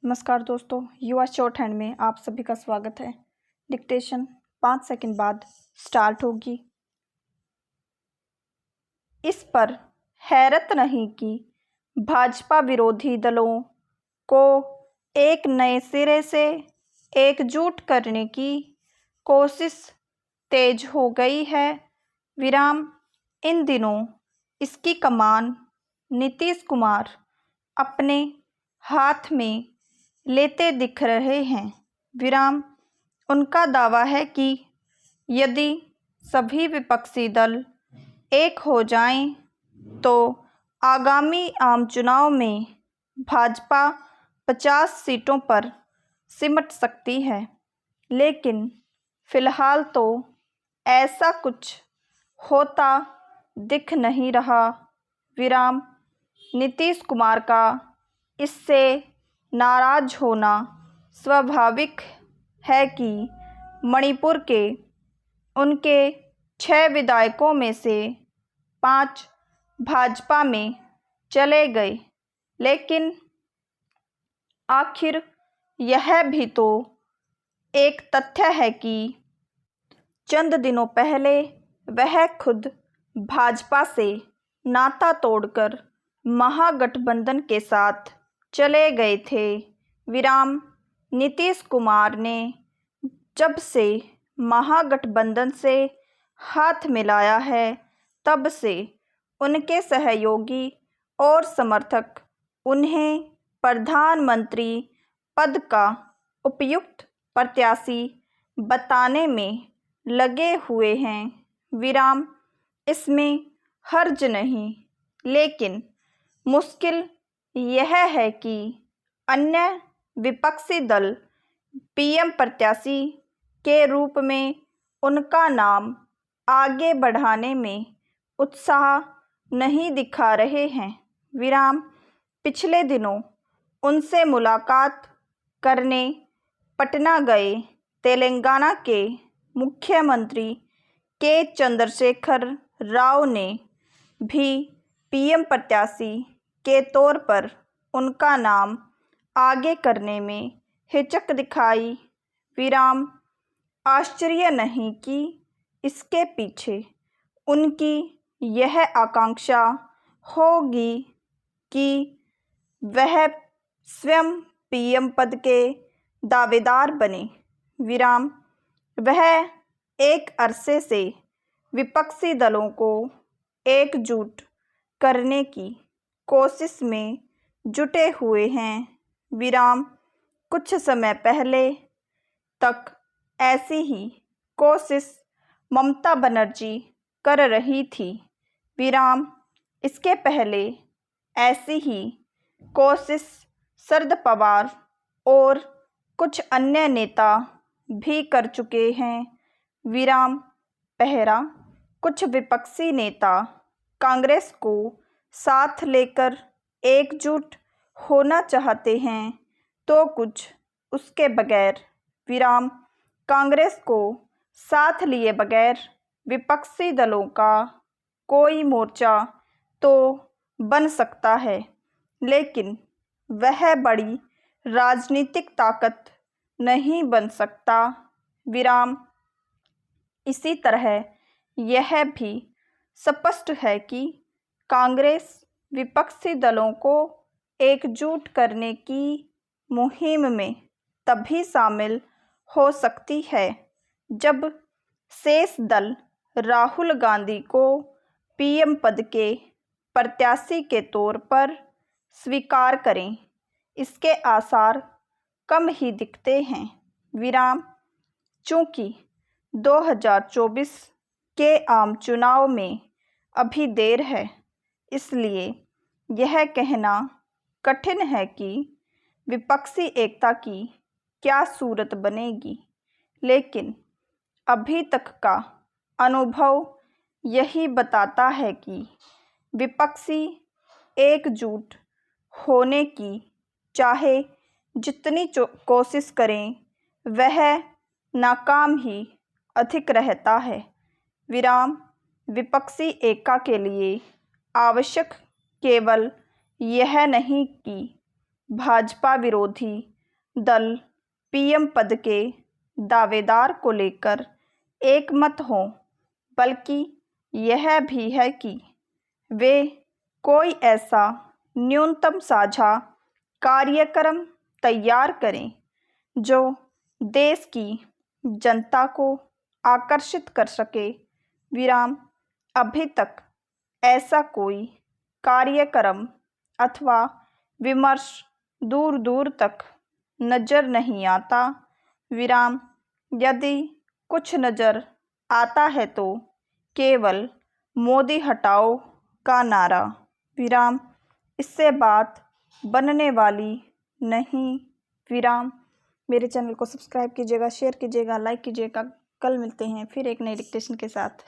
नमस्कार दोस्तों, युवा शॉर्ट हैंड में आप सभी का स्वागत है। डिक्टेशन 5 सेकंड बाद स्टार्ट होगी। इस पर हैरत नहीं कि भाजपा विरोधी दलों को एक नए सिरे से एकजुट करने की कोशिश तेज हो गई है। इन दिनों इसकी कमान नीतीश कुमार अपने हाथ में लेते दिख रहे हैं। उनका दावा है कि यदि सभी विपक्षी दल एक हो जाएं तो आगामी आम चुनाव में भाजपा 50 सीटों पर सिमट सकती है, लेकिन फिलहाल तो ऐसा कुछ होता दिख नहीं रहा। नीतीश कुमार का इससे नाराज होना स्वाभाविक है कि मणिपुर के उनके 6 विधायकों में से 5 भाजपा में चले गए, लेकिन आखिर यह भी तो एक तथ्य है कि चंद दिनों पहले वह खुद भाजपा से नाता तोड़कर महागठबंधन के साथ चले गए थे। नीतीश कुमार ने जब से महागठबंधन से हाथ मिलाया है, तब से उनके सहयोगी और समर्थक उन्हें प्रधानमंत्री पद का उपयुक्त प्रत्याशी बताने में लगे हुए हैं। इसमें हर्ज नहीं, लेकिन मुश्किल यह है कि अन्य विपक्षी दल पीएम प्रत्याशी के रूप में उनका नाम आगे बढ़ाने में उत्साह नहीं दिखा रहे हैं। पिछले दिनों उनसे मुलाकात करने पटना गए तेलंगाना के मुख्यमंत्री के चंद्रशेखर राव ने भी पीएम प्रत्याशी के तौर पर उनका नाम आगे करने में हिचक दिखाई। आश्चर्य नहीं कि इसके पीछे उनकी यह आकांक्षा होगी कि वह स्वयं पीएम पद के दावेदार बने। वह एक अरसे से विपक्षी दलों को एकजुट करने की कोशिश में जुटे हुए हैं। कुछ समय पहले तक ऐसी ही कोशिश ममता बनर्जी कर रही थी। इसके पहले ऐसी ही कोशिश शरद पवार और कुछ अन्य नेता भी कर चुके हैं। पहला, कुछ विपक्षी नेता कांग्रेस को साथ लेकर एकजुट होना चाहते हैं, तो कुछ उसके बगैर। कांग्रेस को साथ लिए बगैर विपक्षी दलों का कोई मोर्चा तो बन सकता है, लेकिन वह बड़ी राजनीतिक ताकत नहीं बन सकता। इसी तरह यह भी स्पष्ट है कि कांग्रेस विपक्षी दलों को एकजुट करने की मुहिम में तभी शामिल हो सकती है जब शेष दल राहुल गांधी को पीएम पद के प्रत्याशी के तौर पर स्वीकार करें। इसके आसार कम ही दिखते हैं। चूंकि 2024 के आम चुनाव में अभी देर है, इसलिए यह कहना कठिन है कि विपक्षी एकता की क्या सूरत बनेगी, लेकिन अभी तक का अनुभव यही बताता है कि विपक्षी एकजुट होने की चाहे जितनी कोशिश करें, वह नाकाम ही अधिक रहता है। विपक्षी एकता के लिए आवश्यक केवल यह नहीं कि भाजपा विरोधी दल पीएम पद के दावेदार को लेकर एकमत हों, बल्कि यह भी है कि वे कोई ऐसा न्यूनतम साझा कार्यक्रम तैयार करें जो देश की जनता को आकर्षित कर सके। विराम। अभी तक ऐसा कोई कार्यक्रम अथवा विमर्श दूर दूर तक नजर नहीं आता। विराम। यदि कुछ नजर आता है तो केवल मोदी हटाओ का नारा। विराम। इससे बात बनने वाली नहीं। विराम। मेरे चैनल को सब्सक्राइब कीजिएगा, शेयर कीजिएगा, लाइक कीजिएगा। कल मिलते हैं फिर एक नई डिक्टेशन के साथ।